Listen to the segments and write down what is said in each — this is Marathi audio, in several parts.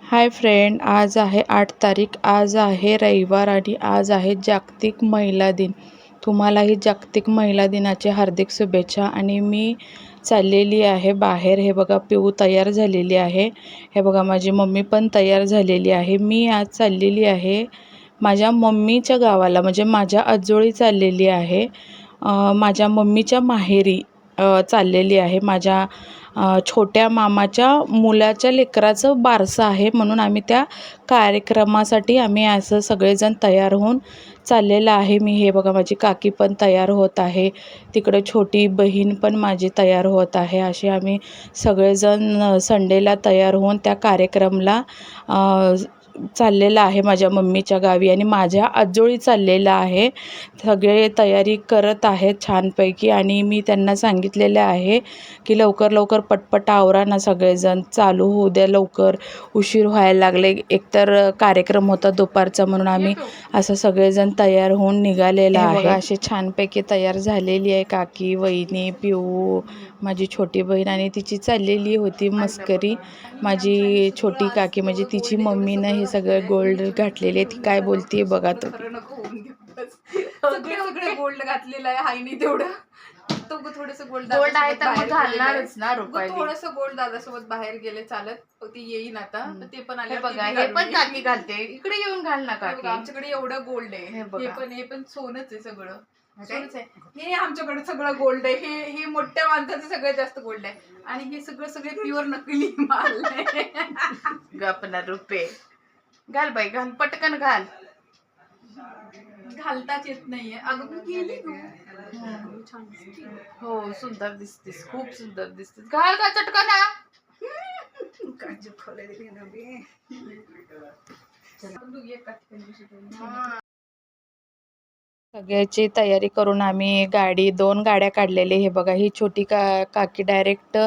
हाय फ्रेंड, आज आहे 8 तारीख. आज आहे रविवार आणि आज आहे जागतिक महिला दिन. तुम्हालाही जागतिक महिला दिनाच्या हार्दिक शुभेच्छा. आणि मी चाललेली आहे बाहेर. हे बघा, पिऊ तयार झालेली आहे. हे बघा, माझी मम्मी पण तयार झालेली आहे. मी आज चाललेली आहे माझ्या मम्मीच्या गावाला, म्हणजे माझ्या आजोळी चाललेली आहे. माझ्या मम्मीच्या माहेरी चाललेली आहे. माझ्या छोट्या मामाच्या मुलाच्या लेकराचं बारसं आहे, म्हणून आम्ही त्या कार्यक्रमासाठी आम्ही असं सगळेजण तयार होऊन चाललेलं आहे. मी हे बघा, माझी काकी पण तयार होत आहे, तिकडे छोटी बहीण पण माझी तयार होत आहे. असे आम्ही सगळेजण संडेला तयार होऊन त्या कार्यक्रमाला चाललेलं आहे माझ्या मम्मीच्या गावी. आणि माझ्या आजोळी चाललेलं आहे. सगळे तयारी करत आहेत छानपैकी. आणि मी त्यांना सांगितलेलं आहे की लवकर लवकर पटपट आवरा ना, सगळेजण चालू होऊ द्या लवकर, उशीर व्हायला लागले. एकतर कार्यक्रम होता दुपारचा, म्हणून आम्ही असं सगळेजण तयार होऊन निघालेलं आहे. असे छानपैकी तयार झालेली आहे काकी, वहिनी, पिऊ, माझी छोटी बहीण. आणि तिची चाललेली होती मस्करी. माझी छोटी काकी म्हणजे तिची मम्मीनं हे सगळं गोल्ड घातलेले. ती काय बोलते बघा तुम्ही. सगळे गोल्ड घातलेलं आहे. हायनी तेवढं तो थोडस गोल्ड आहे तर मग घालणारच ना रुपये. थोडस गोल्ड दादासोबत बाहेर गेले चालत, ती येईन आता. तर ते पण आले बघा, हे पण काकी घालते. इकडे येऊन घाल ना काकी. आमच्याकडे एवढं गोल्ड आहे. हे पण सोनच आहे, सगळं सोनच आहे. हे आमच्याकडे सगळं गोल्ड आहे. हे मोठ्या माणसाचं सगळ्यात जास्त गोल्ड आहे. आणि हे सगळे प्युअर नकली माल आहे. गपना रुपये घाल बाई, घाल पटकन घाल. घालताच येत नाहीये. अगं मी गेली छान. हो, सुंदर दिसतेस, खूप सुंदर दिसतेस. घाल का चटकन. काजू खोले दिली ना बे. सगळ्याची तयारी करून आम्ही दोन गाड्या काढलेले. हे बघा, ही छोटी काकी डायरेक्ट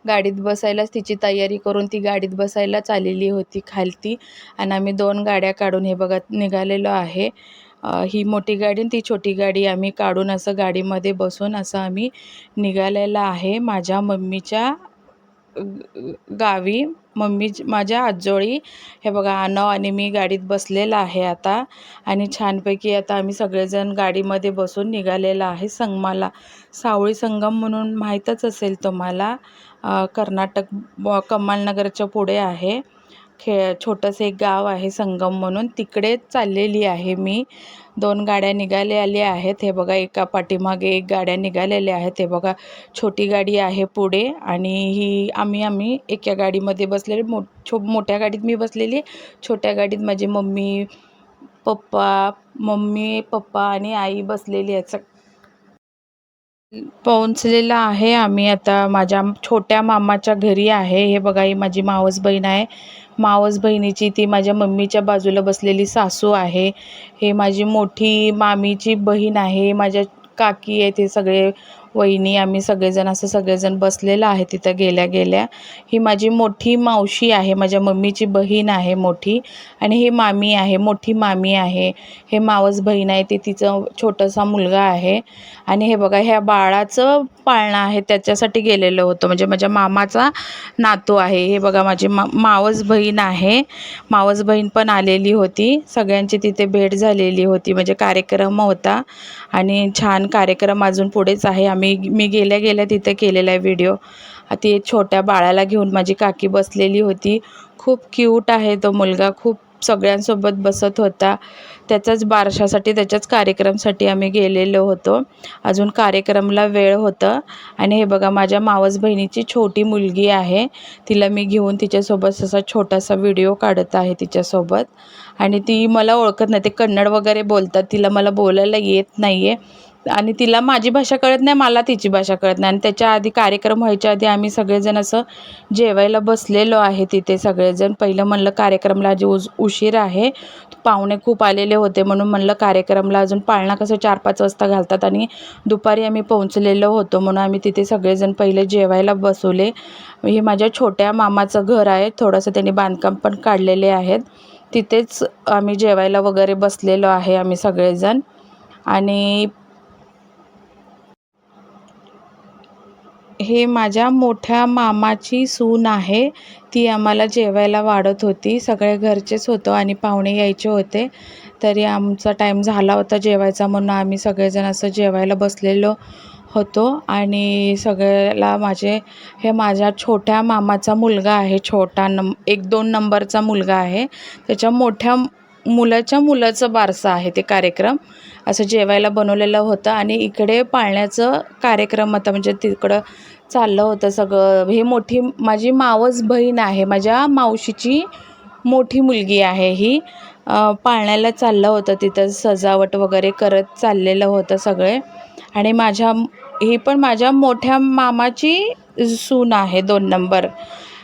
गाडीत बसायलाच तिची तयारी करून ती गाडीत बसायला चाललेली होती खालती. आणि आम्ही 2 गाड्या काढून हे बघा निघालेलो आहे. ही मोठी गाडी आणि ती छोटी गाडी आम्ही काढून असं गाडीमध्ये बसून असं आम्ही निघालेलं आहे माझ्या मम्मीच्या गावी. माझ्या आजोळी. हे बघा, आनव आणि मी गाडीत बसलेला आहे आता. आणि छानपैकी आता आम्ही सगळेजण गाडीमध्ये बसून निघालेला आहे संगमाला. सावळी संगम म्हणून माहीतच असेल तुम्हाला, कर्नाटक कमालनगरच्या पुढे आहे. छोटंसं एक गाव आहे संगम म्हणून, तिकडे चाललेली आहे मी. 2 गाड्या निघालेल्या आहेत. हे बघा, एका पाठीमागे एक गाड्या निघालेल्या आहेत. हे बघा, छोटी गाडी आहे पुढे आणि ही आम्ही एका गाडीमध्ये बसलेले. मोठ्या गाडीत मी बसलेली, छोट्या गाडीत माझी मम्मी पप्पा आणि आई बसलेली आहेत. पोहोचलेला आहे आम्ही आता माझ्या छोट्या मामाच्या घरी आहे. हे बघा, ही माझी मावस बहीण आहे. मावस बहिणीची ती माझ्या मम्मीच्या बाजूला बसलेली सासू आहे. हे माझी मोठी मामीची बहीण आहे. माझ्या काकी आहे, ते सगळे वहिनी, आम्ही सगळेजण असं सगळेजण बसलेलं आहे तिथं गेल्या गेल्या. ही माझी मोठी मावशी आहे, माझ्या मम्मीची बहीण आहे मोठी. आणि ही मामी आहे, मोठी मामी आहे. हे मावस बहीण आहे, ते तिचं छोटासा मुलगा आहे. आणि हे बघा, ह्या बाळाचं पाळणं आहे, त्याच्यासाठी गेलेलं होतं, म्हणजे माझ्या मामाचा नातू आहे. हे बघा, माझी मावस बहीण आहे. मावस बहीण पण आलेली होती. सगळ्यांची तिथे भेट झालेली होती, म्हणजे कार्यक्रम होता. आणि छान कार्यक्रम अजून पुढेच आहे. मी गेल्या गेल्या तिथे केलेला आहे व्हिडिओ. ती छोट्या बाळाला घेऊन माझी काकी बसलेली होती. खूप क्यूट आहे तो मुलगा, खूप सगळ्यांसोबत बसत होता. त्याच्याच बारशासाठी, त्याच्याच कार्यक्रमसाठी आम्ही गेलेलो होतो. अजून कार्यक्रमाला वेळ होतं. आणि हे बघा, माझ्या मावस बहिणीची छोटी मुलगी आहे, तिला मी घेऊन तिच्यासोबत असा छोटासा व्हिडिओ काढत आहे तिच्यासोबत. आणि ती मला ओळखत नाही, ते कन्नड वगैरे बोलतात, तिला मला बोलायला येत नाही आहे. आणि तिला माझी भाषा कळत नाही, मला तिची भाषा कळत नाही. आणि त्याच्या आधी, कार्यक्रम व्हायच्या आधी आम्ही सगळेजण असं जेवायला बसलेलो आहे तिथे सगळेजण. पहिलं म्हणलं कार्यक्रमाला आधी उशीर आहे, पाहुणे खूप आलेले होते, म्हणून म्हणलं कार्यक्रमाला अजून पाळणा कसं 4-5 वाजता घालतात. आणि दुपारी आम्ही पोहोचलेलो होतो, म्हणून आम्ही तिथे सगळेजण पहिले जेवायला बसवले. हे माझ्या छोट्या मामाचं घर आहे, थोडंसं त्यांनी बांधकाम पण काढलेले आहेत. तिथेच आम्ही जेवायला वगैरे बसलेलो आहे आम्ही सगळेजण. आणि हे माझ्या मोठ्या मामाची सून आहे. ती आम्हाला जेवायला वाढत होती. सगळे घरचेच होतो आणि पाहुणे यायचे होते. तरी आमचा टाईम झाला होता जेवायचा म्हणून आम्ही सगळेजण असं जेवायला बसलेलो होतो. आणि सगळ्याला हे माझ्या छोट्या मामाचा मुलगा आहे. छोटा 1-2 नंबरचा मुलगा आहे. त्याच्या मोठ्या मुलाच्या मुलाचं बारसं आहे ते कार्यक्रम. असं जेवायला बनवलेलं होतं आणि इकडे पाळण्याचं कार्यक्रम होता. म्हणजे तिकडं चाललं होतं सगळं. ही माझी मावस बहीण आहे. माझ्या मावशीची मोठी मुलगी आहे ही. पाळण्याला चाललं होतं, तिथं सजावट वगैरे करत चाललेलं होतं सगळे. आणि ही पण माझ्या मोठ्या मामाची सून आहे 2 नंबर.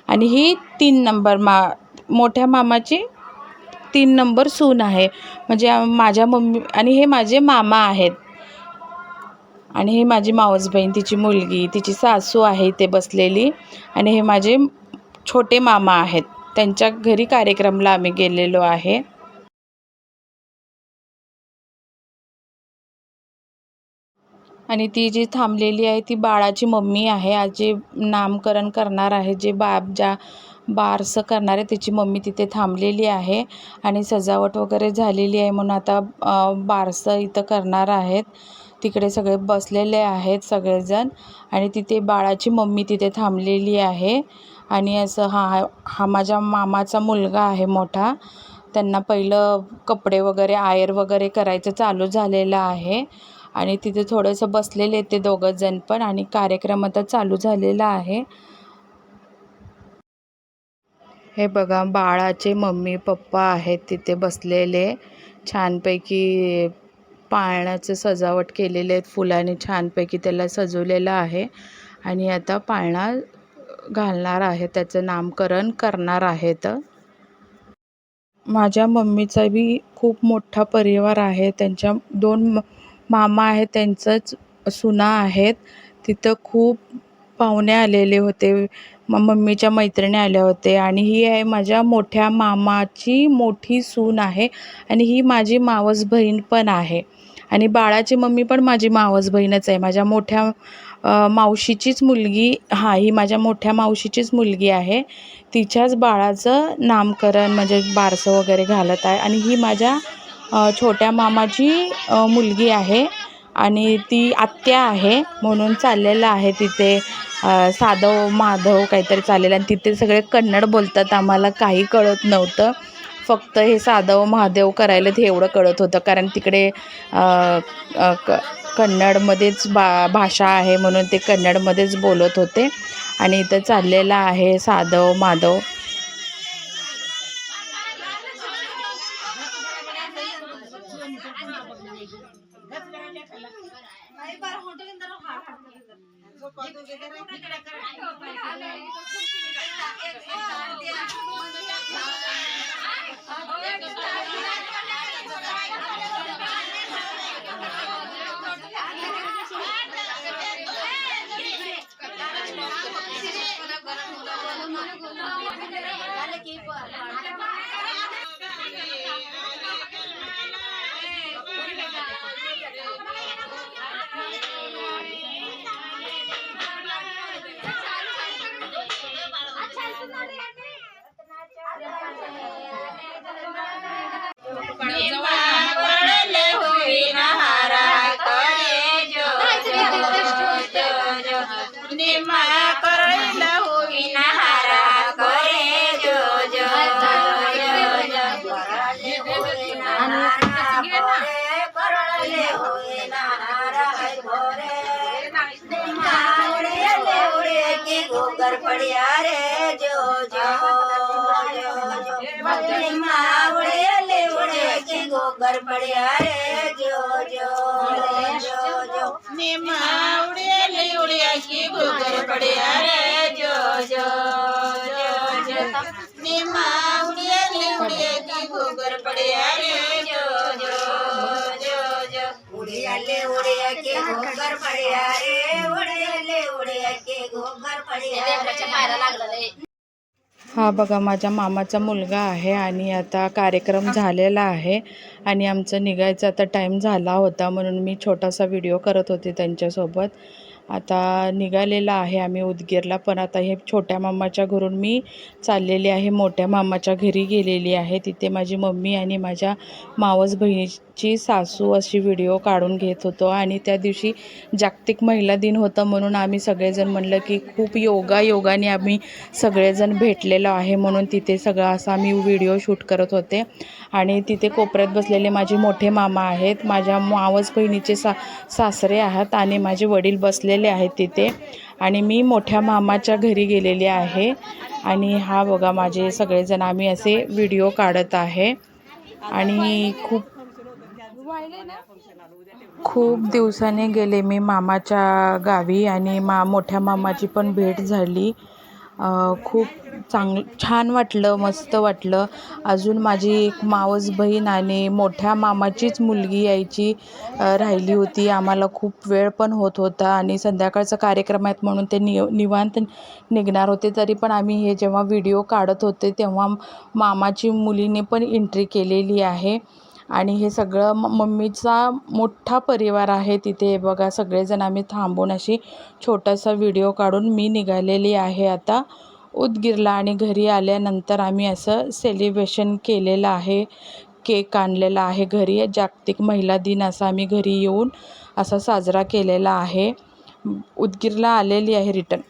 आणि ही 3 नंबर मोठ्या मामाची 3 नंबर सून आहे. म्हणजे माझ्या मम्मी आणि हे माझे मामा आहेत. आणि हे माझी मावस बहीण, तिची मुलगी, तिची सासू आहे इथे बसलेली. आणि हे माझे छोटे मामा आहेत. त्यांच्या घरी कार्यक्रमला आम्ही गेलेलो आहे. आणि ती जी थांबलेली आहे ती बाळाची मम्मी आहे. आज जे नामकरण करणार आहे, ज्या बारसं करणार आहे त्याची मम्मी तिथे थांबलेली आहे. आणि सजावट वगैरे झालेली आहे म्हणून आता बारसं इथं करणार आहेत. तिकडे सगळे बसलेले आहेत सगळेजण. आणि तिथे बाळाची मम्मी तिथे थांबलेली आहे. आणि असं हा माझ्या मामाचा मुलगा आहे मोठा. त्यांना पहिलं कपडे वगैरे आयर वगैरे करायचं चालू झालेलं आहे. आणि तिथे थोडंसं बसलेले ते दोघंजण पण. आणि कार्यक्रम आता चालू झालेला आहे. हे बघा बाळाचे मम्मी पप्पा आहेत तिथे बसलेले. छानपैकी पाळण्याचं सजावट केलेले आहेत. फुलाने छानपैकी त्याला सजवलेलं आहे. आणि आता पाळणा घालणार आहे, त्याचं नामकरण करणार आहेत. माझ्या मम्मीचा बी खूप मोठा परिवार आहे. त्यांच्या 2 मामा आहेत, त्यांचंच सुना आहेत. तिथं खूप पाहुणे आलेले होते. मम्मीच्या मैत्रिणी आल्या होते. आणि ही आहे माझ्या मोठ्या मामाची मोठी सून आहे. आणि ही माझी मावस बहीण पण आहे. आणि बाळाची मम्मी पण माझी मावस बहीणच आहे. माझ्या मोठ्या मावशीचीच मुलगी. ही माझ्या मोठ्या मावशीचीच मुलगी आहे. तिच्याच बाळाचं नामकरण म्हणजे बारसं वगैरे घालत आहे. आणि ही माझ्या छोट्या मामाची मुलगी आहे. आणि ती आत्या आहे म्हणून चाललेलं आहे तिथे साधव माधव काहीतरी चाललेलं. आणि तिथे सगळे कन्नड बोलतात. आम्हाला काही कळत नव्हतं. फक्त हे साधव महादेव करायला ते एवढं कळत होतं. कारण तिकडे कन्नडमध्येच भाषा आहे म्हणून ते कन्नडमध्येच बोलत होते. आणि इथं चाललेलं आहे साधव माधव. गोगर पड़िया रे जो जो उड़े उड़े के गोगर पड़िया रे जो जो निमा उड़े के गोगर पड़िया रे जो जो निमा उड़े के गोगर पड़िया रे जो उड़ियाले उड़िया के गोगर पड़िया रे उड़ियाले के गोगर पड़िया हा बघा माझ्या मामाचा मुलगा आहे. आणि आता कार्यक्रम झालेला आहे आणि आमचं निघायचं आता टाईम झाला होता म्हणून मी छोटासा व्हिडिओ करत होते त्यांच्यासोबत. आता निघालेला आहे आम्ही उदगीरला. पण आता हे छोट्या मामाच्या घरून मी चाललेली आहे मोठ्या मामाच्या घरी गेलेली आहे. तिथे माझी मम्मी आणि माझ्या मावस बहिणीची सासू अशी व्हिडिओ काढून घेत होतो. आणि त्या दिवशी जागतिक महिला दिन होतं म्हणून आम्ही सगळेजण म्हणलं की खूप योगाने आम्ही सगळेजण भेटलेलो आहे म्हणून तिथे सगळं असं आम्ही व्हिडिओ शूट करत होते. आणि तिथे कोपऱ्यात बसलेले माझे मोठे मामा आहेत, माझ्या मावस बहिणीचे सासरे आहेत आणि माझे वडील बसलेले आहेत तिथे. आणि मी मोठ्या मामाच्या घरी गेलेली आहे. आणि हा बघा माझे सगळेजण आम्ही असे व्हिडिओ काढत आहे. आणि खूप दिवसाने गेले मी मामाच्या गावी आणि मोठ्या मामाची पण भेट झाली. खूप छान वाटलं, मस्त वाटलं. अजून माझी एक मावस बहीण आणि मोठ्या मामाचीच मुलगी यायची राहिली होती. आम्हाला खूप वेळ पण होत होता आणि संध्याकाळचा कार्यक्रम आहेत म्हणून ते निवांत निघणार होते. तरी पण आम्ही हे जेव्हा व्हिडिओ काढत होते तेव्हा मामाची मुलीने पण एंट्री केलेली आहे. आणि हे सगळं मम्मीचा मोठा परिवार आहे तिथे. बघा सगळेजण आम्ही थांबून अशी छोटासा व्हिडिओ काढून मी निघालेली आहे आता उदगीरला. आणि घरी आल्यानंतर आम्ही असं सेलिब्रेशन केलेलं आहे, केक आणलेला आहे घरी. जागतिक महिला दिन असा आम्ही घरी येऊन असा साजरा केलेला आहे. उदगीरला आलेली आहे रिटर्न.